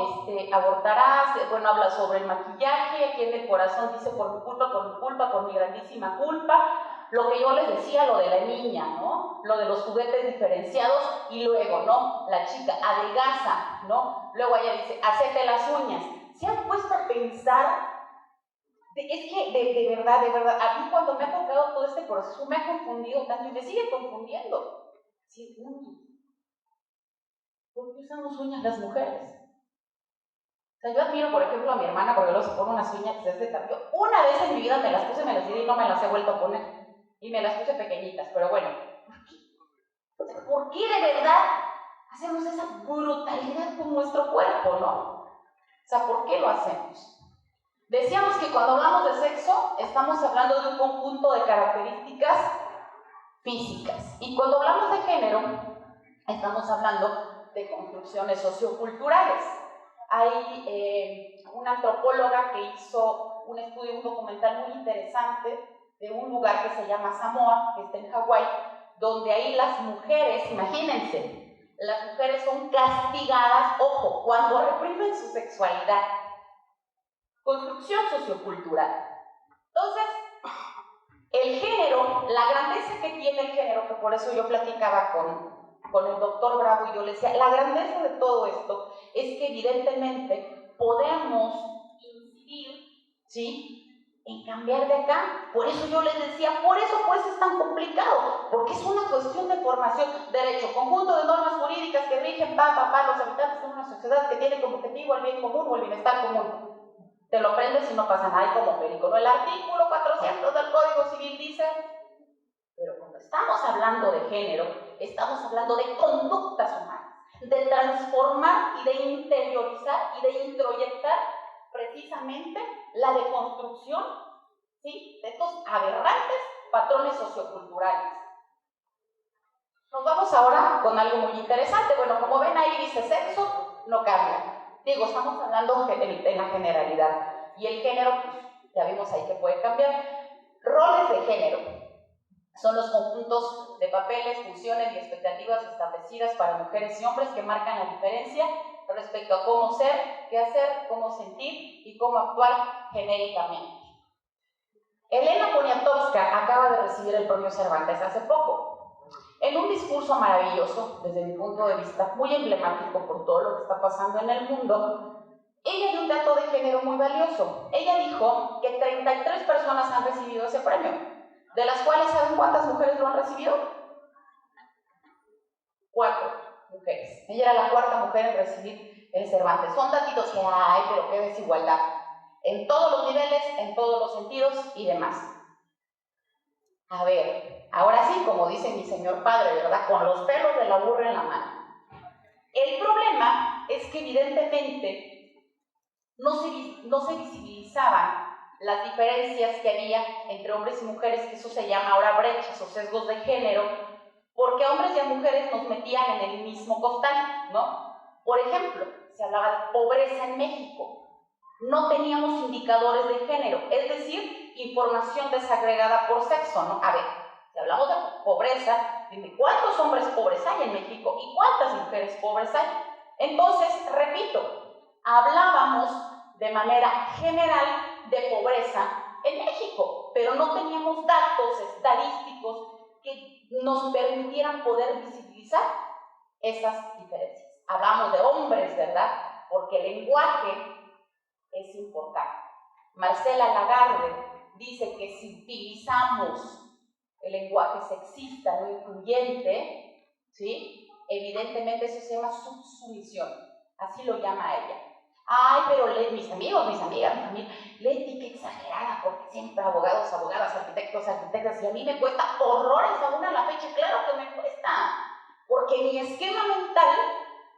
abortarás, bueno, habla sobre el maquillaje, aquí en el corazón dice por mi grandísima culpa. Lo que yo les decía, lo de la niña, ¿no? Lo de los juguetes diferenciados, y luego, ¿no? La chica adelgaza, ¿no? Luego ella dice, hacete las uñas. ¿Se han puesto a pensar? Es que de verdad, a mí cuando me ha tocado todo este proceso me ha confundido tanto y me sigue confundiendo. Sí, uñas. ¿Por qué usamos uñas las mujeres? O sea, yo admiro, por ejemplo, a mi hermana porque luego se pone unas uñas desde cambio. Una vez en mi vida me las puse, me las tiré y no me las he vuelto a poner. Y me las puse pequeñitas, pero bueno. ¿Por qué de verdad hacemos esa brutalidad con nuestro cuerpo, no? O sea, ¿por qué lo hacemos? Decíamos que cuando hablamos de sexo, estamos hablando de un conjunto de características físicas. Y cuando hablamos de género, estamos hablando de construcciones socioculturales. Hay una antropóloga que hizo un estudio, un documental muy interesante de un lugar que se llama Samoa, que está en Hawái, donde ahí las mujeres, imagínense, las mujeres son castigadas, ojo, cuando reprimen su sexualidad. construcción sociocultural. Entonces, el género, la grandeza que tiene el género, que por eso yo platicaba con el doctor Bravo y yo le decía, la grandeza de todo esto es que evidentemente podemos incidir, ¿sí?, en cambiar de acá. Por eso yo les decía, por eso pues es tan complicado, porque es una cuestión de formación, derecho, conjunto de normas jurídicas que rigen los habitantes de una sociedad que tiene como objetivo el bien común o el bienestar común. Te lo aprendes y no pasa nada, y como perico, ¿no? El artículo 400 del Código Civil dice, pero cuando estamos hablando de género, estamos hablando de conductas humanas, de transformar y de interiorizar y de introyectar precisamente la deconstrucción, ¿sí?, de estos aberrantes patrones socioculturales. Nos vamos ahora con algo muy interesante. Bueno, como ven ahí dice sexo, no cambia. Digo, estamos hablando en la generalidad. Y el género, pues ya vimos ahí que puede cambiar. Roles de género son los conjuntos de papeles, funciones y expectativas establecidas para mujeres y hombres que marcan la diferencia respecto a cómo ser, qué hacer, cómo sentir y cómo actuar genéricamente. Elena Poniatowska acaba de recibir el premio Cervantes hace poco. En un discurso maravilloso, desde mi punto de vista, muy emblemático por todo lo que está pasando en el mundo, ella dio un dato de género muy valioso. Ella dijo que 33 personas han recibido ese premio, de las cuales, ¿saben cuántas mujeres lo han recibido? 4 mujeres. Ella era la 4ª mujer en recibir el Cervantes. Son datitos que hay, pero qué desigualdad. En todos los niveles, en todos los sentidos y demás. A ver, ahora sí, como dice mi señor padre, ¿verdad? Con los pelos de la burra en la mano. El problema es que evidentemente no se visibilizaban las diferencias que había entre hombres y mujeres, que eso se llama ahora brechas o sesgos de género, porque a hombres y a mujeres nos metían en el mismo costal, ¿no? Por ejemplo, se hablaba de pobreza en México. No teníamos indicadores de género, es decir, información desagregada por sexo, ¿no? A ver, si hablamos de pobreza, dime, ¿cuántos hombres pobres hay en México y cuántas mujeres pobres hay? Entonces, repito, hablábamos de manera general de pobreza en México, pero no teníamos datos estadísticos que nos permitieran poder visibilizar esas diferencias. Hablamos de hombres, ¿verdad? Porque el lenguaje es importante. Marcela Lagarde dice que si utilizamos el lenguaje sexista, no incluyente, ¿sí?, evidentemente eso se llama subsumisión, así lo llama ella. Ay, pero mis amigos, mis amigas, mi familia, Leti, qué exagerada, porque siempre abogados, abogadas, arquitectos, arquitectas, y a mí me cuesta horrores aún a la fecha. Claro que me cuesta, porque mi esquema mental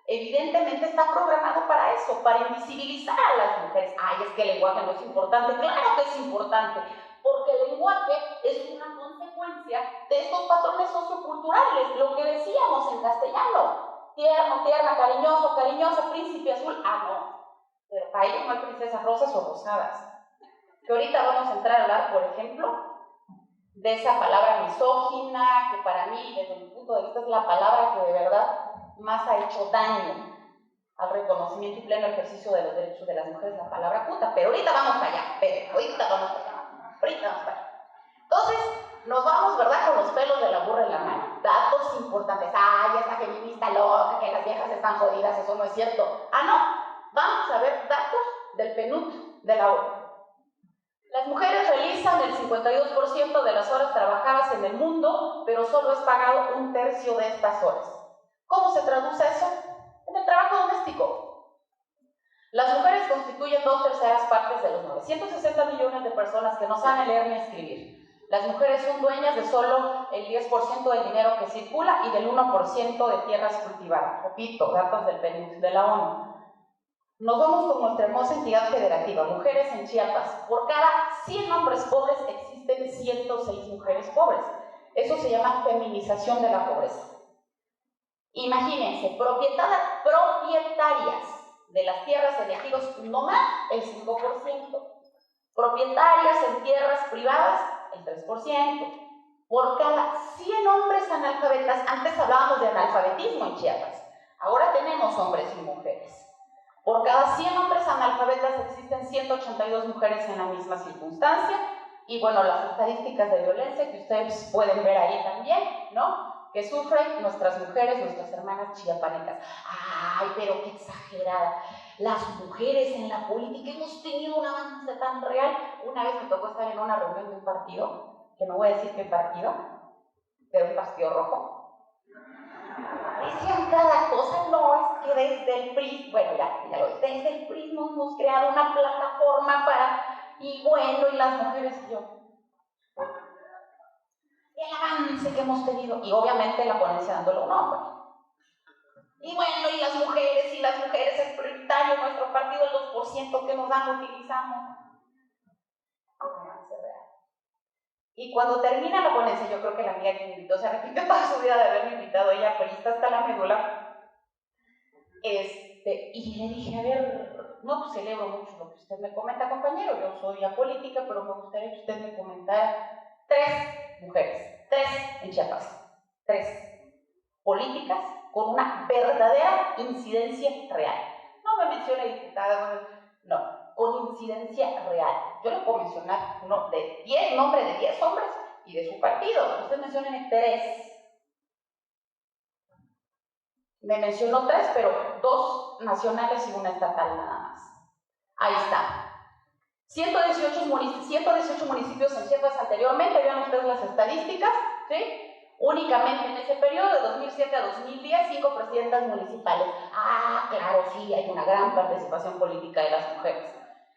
evidentemente está programado para eso, para invisibilizar a las mujeres. Ay, es que el lenguaje no es importante. Claro que es importante, porque el lenguaje es una consecuencia de estos patrones socioculturales, lo que decíamos en castellano: tierno, tierna, cariñoso, cariñosa, príncipe azul. Ah, no, pero para ellos no hay princesas rosas o rosadas. Que ahorita vamos a entrar a hablar, por ejemplo, de esa palabra misógina, que para mí, desde mi punto de vista, es la palabra que de verdad más ha hecho daño al reconocimiento y pleno ejercicio de los derechos de las mujeres, la palabra puta. Pero ahorita vamos para allá, ahorita vamos para allá. Entonces, nos vamos, ¿verdad?, con los pelos de la burra en la mano. Datos importantes. Ay, esa feminista loca, que las viejas están jodidas, eso no es cierto. Ah, no, vamos a ver datos del PNUD de la ONU. Las mujeres realizan el 52% de las horas trabajadas en el mundo, pero solo es pagado 1/3 de estas horas. ¿Cómo se traduce eso? En el trabajo doméstico. Las mujeres constituyen 2/3 partes de los 960 millones de personas que no saben leer ni escribir. Las mujeres son dueñas de solo el 10% del dinero que circula y del 1% de tierras cultivadas. Repito, datos del PNUD de la ONU. Nos vamos con nuestra hermosa entidad federativa, Mujeres en Chiapas. Por cada 100 hombres pobres existen 106 mujeres pobres. Eso se llama feminización de la pobreza. Imagínense, propietarias de las tierras en ejidos, no más el 5%. Propietarias en tierras privadas, el 3%. Por cada 100 hombres analfabetas, antes hablábamos de analfabetismo en Chiapas, ahora tenemos hombres y mujeres. Por cada 100 hombres analfabetas existen 182 mujeres en la misma circunstancia. Y bueno, las estadísticas de violencia que ustedes pueden ver ahí también, ¿no? Que sufren nuestras mujeres, nuestras hermanas chiapanecas. ¡Ay, pero qué exagerada! Las mujeres en la política hemos tenido un avance tan real. Una vez me tocó estar en una reunión de un partido, que no voy a decir qué partido, de un partido rojo. Decían cada cosa, no, es que desde el PRI, bueno, ya lo ves, desde el PRI nos hemos creado una plataforma para, y bueno, y las mujeres y yo. El avance que hemos tenido, y obviamente la ponencia dándole un nombre. Y bueno, y las mujeres es prioritario, nuestro partido el 2% que nos dan utilizamos. Y cuando termina la ponencia, yo creo que la amiga que me invitó se arrepintió toda su vida de haberme invitado, ella perista hasta la médula. Y le dije, a ver, no, pues celebro mucho lo que usted me comenta, compañero, yo soy apolítica, pero me gustaría que usted me comentara 3 mujeres, 3 en Chiapas, 3 políticas con una verdadera incidencia real. No me mencione diputada, no, con incidencia real. Yo le puedo mencionar nombre de 10 hombres y de su partido. Usted mencione 3. Me mencionó 3, pero 2 nacionales y 1 estatal nada más. Ahí está. 118 municipios en Chiapas anteriormente, vean ustedes las estadísticas, ¿sí? Únicamente en ese periodo, de 2007 a 2010, 5 presidentas municipales. Ah, claro, sí, hay una gran participación política de las mujeres.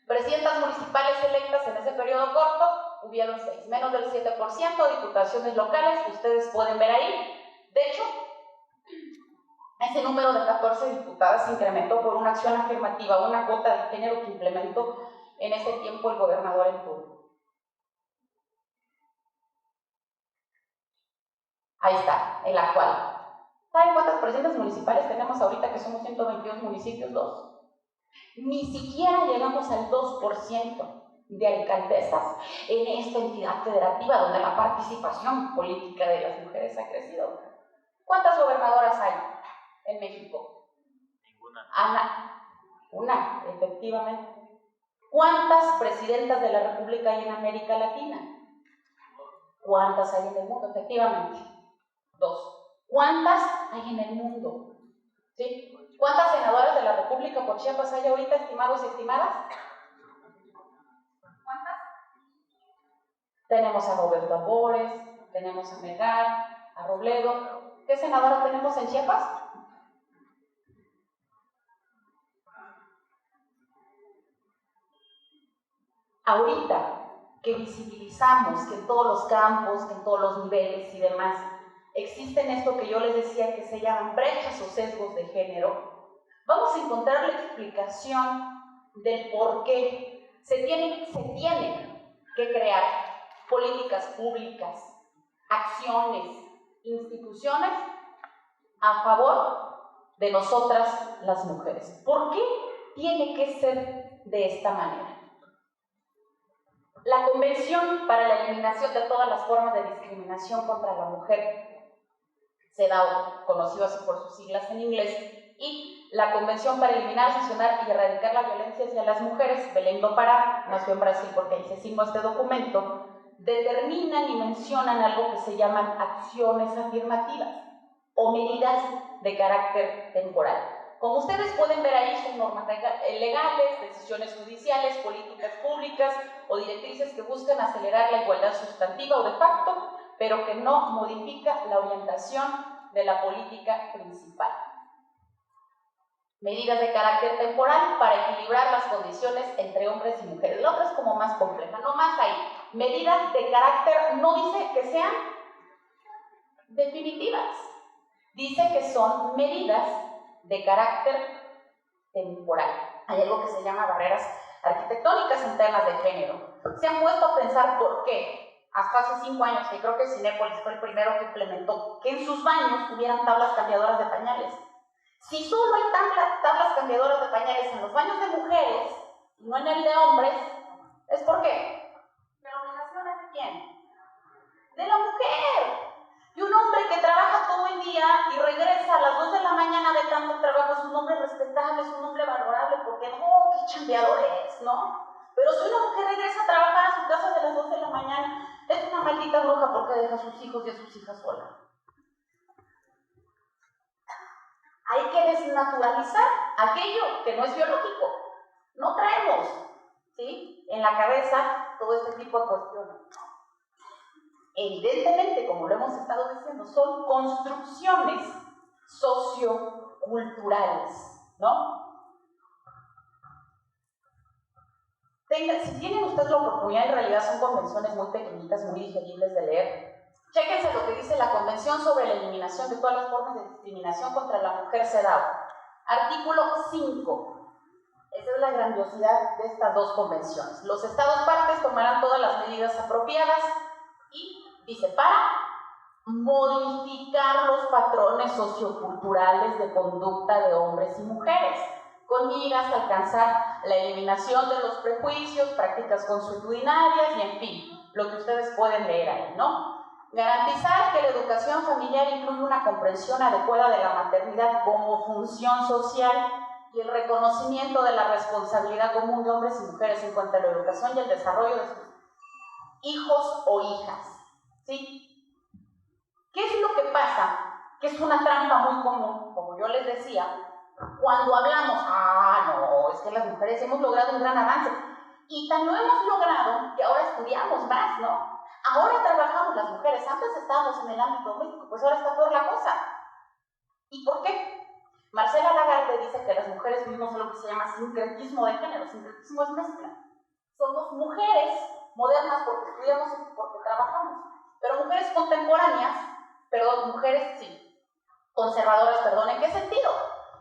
Presidentas municipales electas en ese periodo corto, hubieron 6, menos del 7%, diputaciones locales, ustedes pueden ver ahí. De hecho, ese número de 14 diputadas se incrementó por una acción afirmativa, una cuota de género que implementó en ese tiempo el gobernador en turno. Ahí está, el actual. ¿Saben cuántas presidentas municipales tenemos ahorita, que somos 122 municipios? 2. Ni siquiera llegamos al 2% de alcaldesas en esta entidad federativa donde la participación política de las mujeres ha crecido. ¿Cuántas gobernadoras hay en México? Ninguna. Ana, una, efectivamente. ¿Cuántas presidentas de la República hay en América Latina? ¿Cuántas hay en el mundo? Efectivamente, 2. ¿Cuántas hay en el mundo? ¿Sí? ¿Cuántas senadoras de la República por Chiapas hay ahorita, estimados y estimadas? ¿Cuántas? Tenemos a Roberto Albores, tenemos a Melgar, a Robledo. ¿Qué senadora tenemos en Chiapas? Ahorita que visibilizamos que en todos los campos, que en todos los niveles y demás, existen esto que yo les decía que se llaman brechas o sesgos de género, vamos a encontrar la explicación del por qué se tienen que crear políticas públicas, acciones, instituciones a favor de nosotras las mujeres. ¿Por qué tiene que ser de esta manera? La Convención para la Eliminación de todas las formas de discriminación contra la mujer, CEDAW, conocido así por sus siglas en inglés, y la Convención para eliminar, sancionar y erradicar la violencia hacia las mujeres, Belém do Pará, nació en Brasil porque ahí se signó este documento, determinan y mencionan algo que se llaman acciones afirmativas o medidas de carácter temporal. Como ustedes pueden ver ahí, son normas legales, decisiones judiciales, políticas públicas o directrices que buscan acelerar la igualdad sustantiva o de facto, pero que no modifica la orientación de la política principal. Medidas de carácter temporal para equilibrar las condiciones entre hombres y mujeres. La otra es como más compleja, no más ahí. Medidas de carácter, no dice que sean definitivas, dice que son medidas de carácter temporal. Hay algo que se llama barreras arquitectónicas en temas de género. Se han puesto a pensar por qué. Hasta hace 5 años, que creo que Cinépolis fue el primero que implementó que en sus baños hubieran tablas cambiadoras de pañales. Si solo hay tablas cambiadoras de pañales en los baños de mujeres y no en el de hombres, ¿es por qué? ¿De la obligación es de quién? De la mujer. Y un hombre que trabaja todo el día y regresa a las 2 de la mañana de tanto trabajo es un hombre respetable, es un hombre valorable chambeadores, ¿no? Pero si una mujer regresa a trabajar a su casa de las 2 de la mañana, es una maldita bruja porque deja a sus hijos y a sus hijas solas. Hay que desnaturalizar aquello que no es biológico. No traemos, ¿sí?, en la cabeza todo este tipo de cuestiones. Evidentemente, como lo hemos estado diciendo, son construcciones socioculturales, ¿no? Si tienen ustedes la oportunidad, en realidad son convenciones muy pequeñitas, muy digeribles de leer. Chéquense lo que dice la Convención sobre la Eliminación de todas las formas de discriminación contra la mujer, CEDAW. Artículo 5. Esa es la grandiosidad de estas dos convenciones. Los Estados partes tomarán todas las medidas apropiadas y, dice, para modificar los patrones socioculturales de conducta de hombres y mujeres, con miras a alcanzar la eliminación de los prejuicios, prácticas consuetudinarias y, en fin, lo que ustedes pueden leer ahí, ¿no? Garantizar que la educación familiar incluye una comprensión adecuada de la maternidad como función social y el reconocimiento de la responsabilidad común de hombres y mujeres en cuanto a la educación y el desarrollo de sus hijos o hijas, ¿sí? ¿Qué es lo que pasa? Que es una trampa muy común, como yo les decía, cuando hablamos, no, es que las mujeres hemos logrado un gran avance, y tan lo hemos logrado que ahora estudiamos más, ¿no? Ahora trabajamos las mujeres, antes estábamos en el ámbito doméstico, pues ahora está peor la cosa. ¿Y por qué? Marcela Lagarde dice que las mujeres vivimos algo que se llama sincretismo de género. Sincretismo es mezcla. Somos mujeres modernas porque estudiamos y porque trabajamos, pero mujeres contemporáneas, conservadoras, ¿en qué sentido?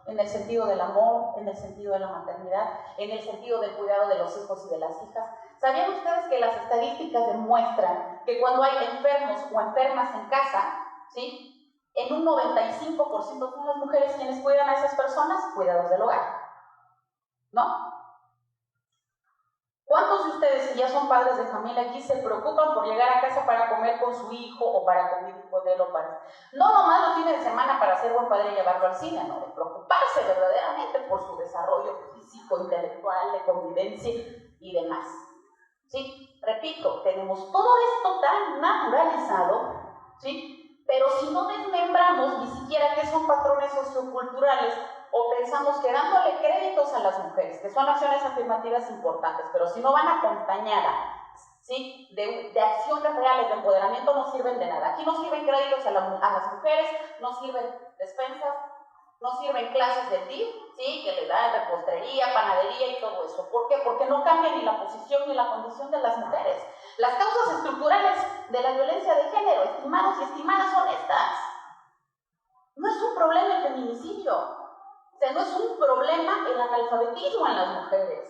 En el sentido del amor, en el sentido de la maternidad, en el sentido del cuidado de los hijos y de las hijas. ¿Sabían ustedes que las estadísticas demuestran que cuando hay enfermos o enfermas en casa, ¿sí?, en un 95% son las mujeres quienes cuidan a esas personas? Cuidados del hogar, ¿no? ¿Cuántos de ustedes, que ya son padres de familia aquí, se preocupan por llegar a casa para comer con su hijo o para convivir con él o para... No nomás los fines de semana para ser buen padre y llevarlo al cine, no, de preocuparse verdaderamente por su desarrollo físico, intelectual, de convivencia y demás. ¿Sí? Repito, tenemos todo esto tan naturalizado, ¿sí? Pero si no desmembramos ni siquiera qué son patrones socioculturales, o pensamos que dándole créditos a las mujeres, que son acciones afirmativas importantes, pero si no van acompañadas, ¿sí?, de acciones reales de empoderamiento, no sirven de nada. Aquí no sirven créditos a las mujeres, no sirven despensas, no sirven clases de TIF, ¿sí?, que les dan repostería, panadería y todo eso. ¿Por qué? Porque no cambian ni la posición ni la condición de las mujeres. Las causas estructurales de la violencia de género, estimados y estimadas, son estas. No es un problema el feminicidio. O sea, no es un problema el analfabetismo en las mujeres.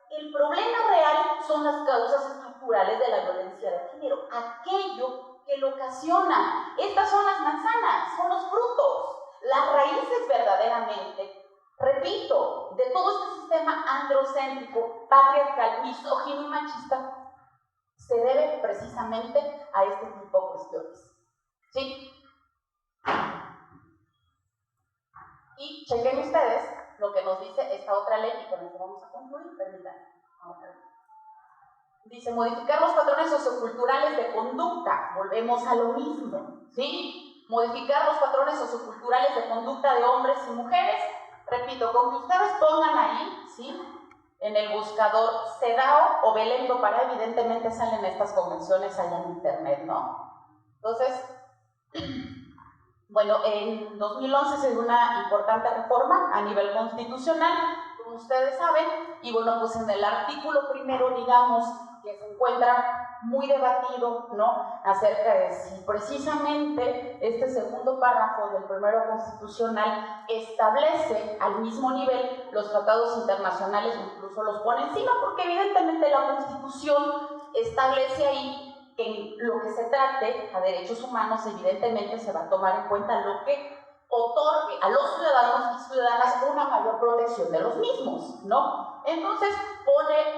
El problema real son las causas estructurales de la violencia de género, aquello que lo ocasiona. Estas son las manzanas, son los frutos, las raíces verdaderamente, repito, de todo este sistema androcéntrico, patriarcal, misógino y machista, se debe precisamente a este tipo de cuestiones. ¿Sí? Y chequen ustedes lo que nos dice esta otra ley, y con esto vamos a concluir, permítanme. Dice, modificar los patrones socioculturales de conducta, volvemos a lo mismo, ¿sí? Modificar los patrones socioculturales de conducta de hombres y mujeres, repito, con que ustedes pongan ahí, ¿sí?, en el buscador CEDAW o Belén do Pará, evidentemente salen estas convenciones allá en internet, ¿no? Entonces, bueno, en 2011 se dio una importante reforma a nivel constitucional, como ustedes saben, y bueno, pues en el artículo primero, digamos, que se encuentra muy debatido, ¿no?, acerca de si precisamente este segundo párrafo del primero constitucional establece al mismo nivel los tratados internacionales, incluso los pone encima, porque evidentemente la Constitución establece ahí que en lo que se trate a derechos humanos, evidentemente se va a tomar en cuenta lo que otorgue a los ciudadanos y ciudadanas una mayor protección de los mismos, ¿no? Entonces,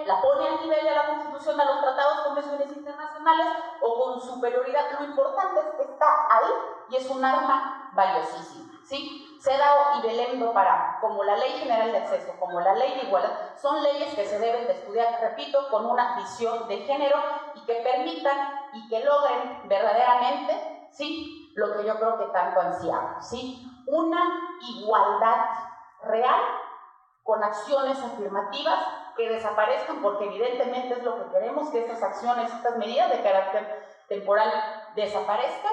la pone al nivel de la Constitución, a los tratados, convenciones internacionales o con superioridad. Lo importante es que está ahí y es un arma valiosísima, ¿sí? CEDAW y Belém do Pará, como la Ley General de Acceso, como la Ley de Igualdad, son leyes que se deben de estudiar, repito, con una visión de género y que permitan y que logren verdaderamente, ¿sí?, lo que yo creo que tanto ansiamos, ¿sí?, una igualdad real con acciones afirmativas que desaparezcan, porque evidentemente es lo que queremos, que estas acciones, estas medidas de carácter temporal desaparezcan.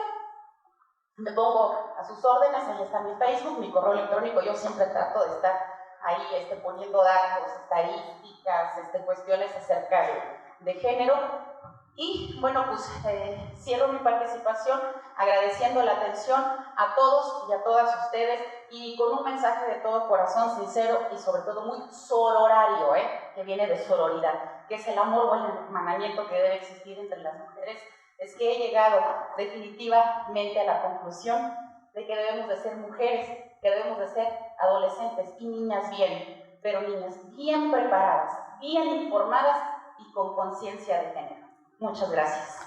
Me pongo a sus órdenes, ahí está mi Facebook, mi correo electrónico, yo siempre trato de estar ahí poniendo datos, estadísticas, cuestiones acerca de género. Y bueno, pues cierro mi participación agradeciendo la atención a todos y a todas ustedes y con un mensaje de todo corazón, sincero y sobre todo muy sororario, que viene de sororidad, que es el amor o el hermanamiento que debe existir entre las mujeres. Es que he llegado definitivamente a la conclusión de que debemos de ser mujeres, que debemos de ser adolescentes y niñas bien, pero niñas bien preparadas, bien informadas y con conciencia de género. Muchas gracias.